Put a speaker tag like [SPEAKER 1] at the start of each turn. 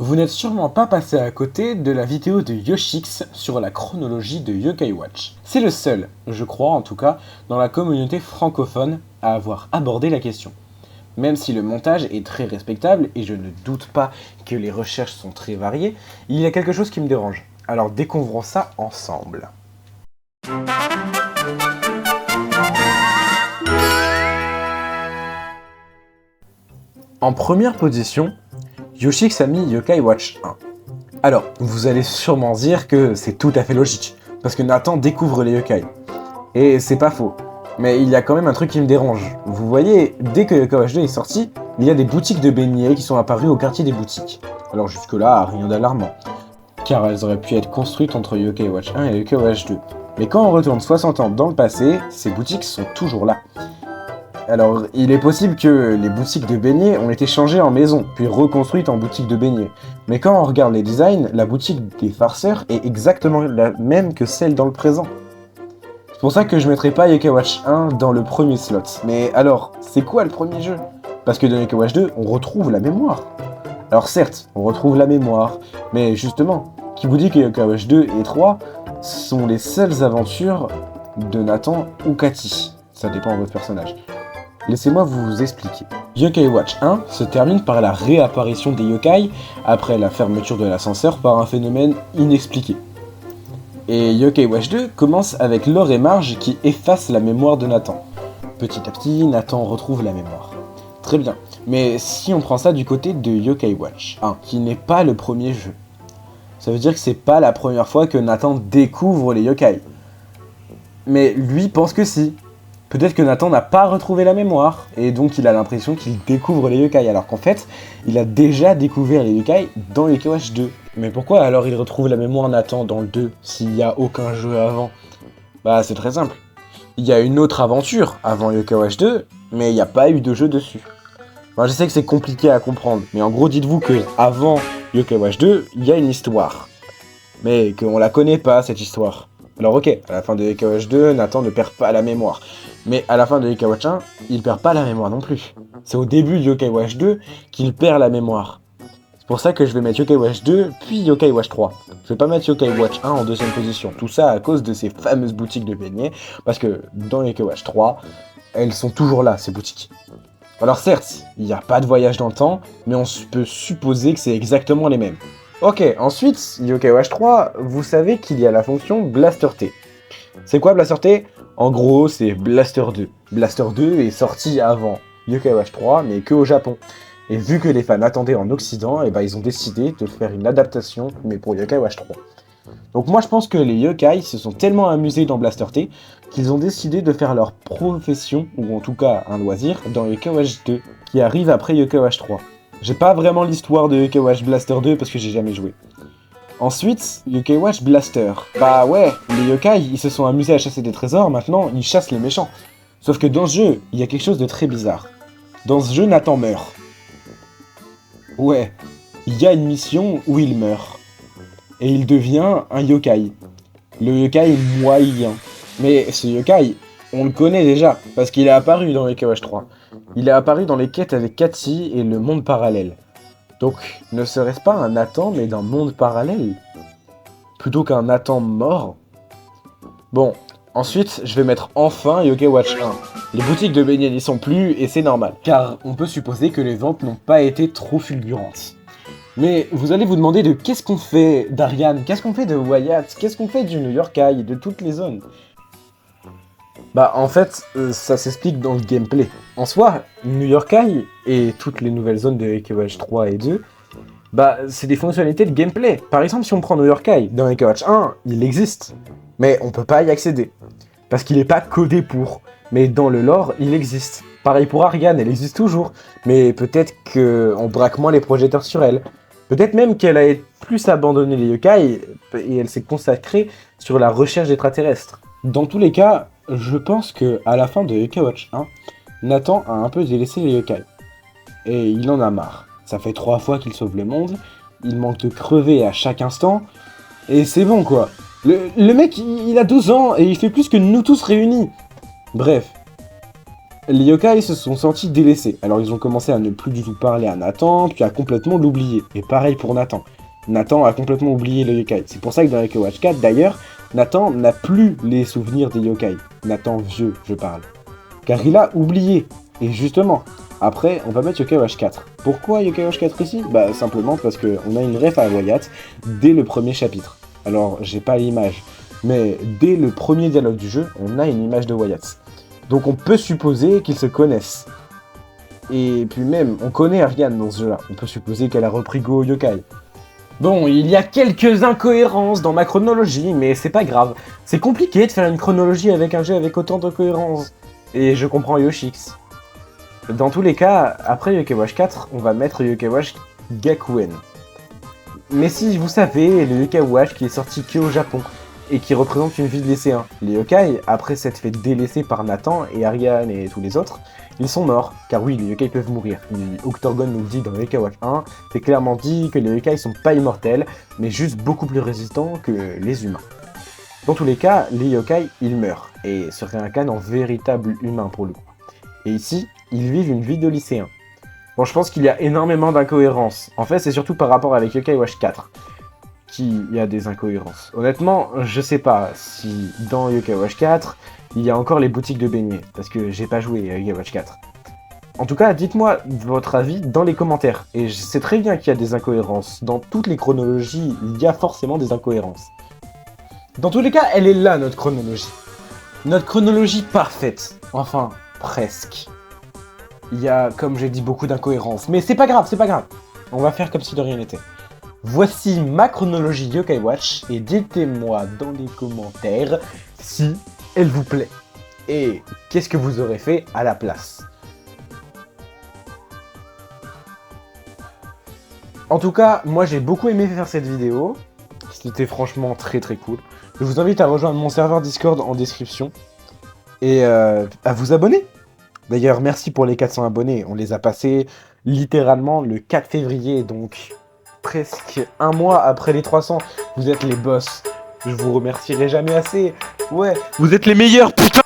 [SPEAKER 1] Vous n'êtes sûrement pas passé à côté de la vidéo de Yoshix sur la chronologie de Yokai Watch. C'est le seul, je crois en tout cas, dans la communauté francophone à avoir abordé la question. Même si le montage est très respectable et je ne doute pas que les recherches sont très variées, il y a quelque chose qui me dérange. Alors découvrons ça ensemble. En première position, Yoshix a mis Yokai Watch 1. Alors, vous allez sûrement dire que c'est tout à fait logique, parce que Nathan découvre les yokai. Et c'est pas faux. Mais il y a quand même un truc qui me dérange. Vous voyez, dès que Yokai Watch 2 est sorti, il y a des boutiques de beignets qui sont apparues au quartier des boutiques. Alors jusque-là, rien d'alarmant. Car elles auraient pu être construites entre Yokai Watch 1 et Yokai Watch 2. Mais quand on retourne 60 ans dans le passé, ces boutiques sont toujours là. Alors, il est possible que les boutiques de beignets ont été changées en maison, puis reconstruites en boutiques de beignets. Mais quand on regarde les designs, la boutique des farceurs est exactement la même que celle dans le présent. C'est pour ça que je mettrai pas Yokai Watch 1 dans le premier slot. Mais alors, c'est quoi le premier jeu? Parce que dans Yokai Watch 2, on retrouve la mémoire. Alors certes, on retrouve la mémoire, mais justement, qui vous dit que Yokai Watch 2 et 3 sont les seules aventures de Nathan ou Cathy? Ça dépend de votre personnage. Laissez-moi vous expliquer. Yokai Watch 1 se termine par la réapparition des yokai après la fermeture de l'ascenseur par un phénomène inexpliqué. Et Yokai Watch 2 commence avec Laure et Marge qui effacent la mémoire de Nathan. Petit à petit, Nathan retrouve la mémoire. Très bien, mais si on prend ça du côté de Yokai Watch 1, qui n'est pas le premier jeu, ça veut dire que c'est pas la première fois que Nathan découvre les yokai. Mais lui pense que si. Peut-être que Nathan n'a pas retrouvé la mémoire, et donc il a l'impression qu'il découvre les yokai, alors qu'en fait, il a déjà découvert les yokai dans Yokai Watch 2. Mais pourquoi alors il retrouve la mémoire Nathan dans le 2, s'il n'y a aucun jeu avant? Bah c'est très simple. Il y a une autre aventure avant Yokai Watch 2, mais il n'y a pas eu de jeu dessus. Enfin, je sais que c'est compliqué à comprendre, mais en gros dites-vous que avant Yokai Watch 2, il y a une histoire. Mais qu'on la connaît pas, cette histoire. Alors ok, à la fin de Yokai Watch 2, Nathan ne perd pas la mémoire. Mais à la fin de Yokai Watch 1, il perd pas la mémoire non plus. C'est au début de Yokai Watch 2 qu'il perd la mémoire. C'est pour ça que je vais mettre Yokai Watch 2, puis Yokai Watch 3. Je vais pas mettre Yokai Watch 1 en deuxième position. Tout ça à cause de ces fameuses boutiques de beignets, parce que dans Yokai Watch 3, elles sont toujours là, ces boutiques. Alors certes, il n'y a pas de voyage dans le temps, mais on peut supposer que c'est exactement les mêmes. Ok, ensuite, Yokai Watch 3, vous savez qu'il y a la fonction Blaster T. C'est quoi Blaster T? En gros, c'est Blaster 2. Blaster 2 est sorti avant Yokai Watch 3, mais que au Japon. Et vu que les fans attendaient en Occident, et ils ont décidé de faire une adaptation, mais pour Yokai Watch 3. Donc moi je pense que les yokai se sont tellement amusés dans Blaster T, qu'ils ont décidé de faire leur profession, ou en tout cas un loisir, dans Yokai Watch 2, qui arrive après Yokai Watch 3. J'ai pas vraiment l'histoire de Yokai Watch Blaster 2 parce que j'ai jamais joué. Ensuite, Yokai Watch Blaster. Bah ouais, les yokai, ils se sont amusés à chasser des trésors, maintenant ils chassent les méchants. Sauf que dans ce jeu, il y a quelque chose de très bizarre. Dans ce jeu, Nathan meurt. Ouais, il y a une mission où il meurt. Et il devient un yokai. Le yokai moyen. Mais ce yokai, on le connaît déjà, parce qu'il est apparu dans Yokai Watch 3. Il est apparu dans les quêtes avec Cathy et le monde parallèle. Donc, ne serait-ce pas un Nathan, mais d'un monde parallèle? Plutôt qu'un Nathan mort? Bon, ensuite, je vais mettre enfin Yokai Watch 1. Les boutiques de beignets n'y sont plus, et c'est normal. Car on peut supposer que les ventes n'ont pas été trop fulgurantes. Mais vous allez vous demander de qu'est-ce qu'on fait d'Ariane, qu'est-ce qu'on fait de Wyatt, qu'est-ce qu'on fait du New Yorkai, de toutes les zones? Bah en fait, ça s'explique dans le gameplay. En soi, New Yorkai et toutes les nouvelles zones de Yokai Watch 3 et 2, bah c'est des fonctionnalités de gameplay. Par exemple, si on prend New Yorkai, dans Yokai Watch 1, il existe. Mais on peut pas y accéder. Parce qu'il est pas codé pour. Mais dans le lore, il existe. Pareil pour Ariane, elle existe toujours. Mais peut-être qu'on braque moins les projecteurs sur elle. Peut-être même qu'elle a plus abandonné les yokai et elle s'est consacrée sur la recherche d'extraterrestres. Dans tous les cas, je pense que à la fin de Yokai Watch 1, Nathan a un peu délaissé les yokai. Et il en a marre. Ça fait 3 fois qu'il sauve le monde, il manque de crever à chaque instant, et c'est bon quoi. Le mec, il a 12 ans et il fait plus que nous tous réunis. Bref. les yokai se sont sentis délaissés. Alors ils ont commencé à ne plus du tout parler à Nathan, puis à complètement l'oublier. Et pareil pour Nathan. Nathan a complètement oublié les yokai. C'est pour ça que dans Yokai Watch 4, d'ailleurs, Nathan n'a plus les souvenirs des yokai. Nathan vieux, je parle. Car il a oublié. Et justement, après, on va mettre Yokai Watch 4. Pourquoi Yokai Watch 4 ici? Bah simplement parce qu'on a une ref à Wyatt dès le premier chapitre. Alors, j'ai pas l'image, mais dès le premier dialogue du jeu, on a une image de Wyatt. Donc on peut supposer qu'ils se connaissent. Et puis même, on connaît Ariane dans ce jeu-là. On peut supposer qu'elle a repris Go Yokai. Bon, il y a quelques incohérences dans ma chronologie, mais c'est pas grave. C'est compliqué de faire une chronologie avec un jeu avec autant de cohérences. Et je comprends Yoshix. Dans tous les cas, après Yokai Watch 4, on va mettre Yokai Watch Gakuen. Mais si vous savez, le Yokai Watch qui est sorti que au Japon, et qui représente une vie de lycéen. Les yokai, après s'être fait délaisser par Nathan et Ariane et tous les autres, ils sont morts. Car oui, les yokai peuvent mourir. Octorgon nous le dit dans Yokai Watch 1, c'est clairement dit que les yokai sont pas immortels, mais juste beaucoup plus résistants que les humains. Dans tous les cas, les yokai, ils meurent, et se réincarnent en véritables humains pour le coup. Et ici, ils vivent une vie de lycéen. Bon, je pense qu'il y a énormément d'incohérences. En fait, c'est surtout par rapport avec Yokai Watch 4. Qu'il y a des incohérences. Honnêtement, je sais pas si dans Yokai Watch 4, il y a encore les boutiques de beignets, parce que j'ai pas joué à Yokai Watch 4. En tout cas, dites-moi votre avis dans les commentaires, et je sais très bien qu'il y a des incohérences. Dans toutes les chronologies, il y a forcément des incohérences. Dans tous les cas, elle est là, notre chronologie. Notre chronologie parfaite. Enfin, presque. Il y a, comme j'ai dit, beaucoup d'incohérences, mais c'est pas grave, c'est pas grave. On va faire comme si de rien n'était. Voici ma chronologie Yokai Watch et dites-moi dans les commentaires si elle vous plaît. Et qu'est-ce que vous aurez fait à la place. En tout cas, moi j'ai beaucoup aimé faire cette vidéo. C'était franchement très cool. Je vous invite à rejoindre mon serveur Discord en description. Et à vous abonner. D'ailleurs, merci pour les 400 abonnés. On les a passés littéralement le 4 février, donc presque un mois après les 300. Vous êtes les boss. Je vous remercierai jamais assez. Ouais, vous êtes les meilleurs, putain!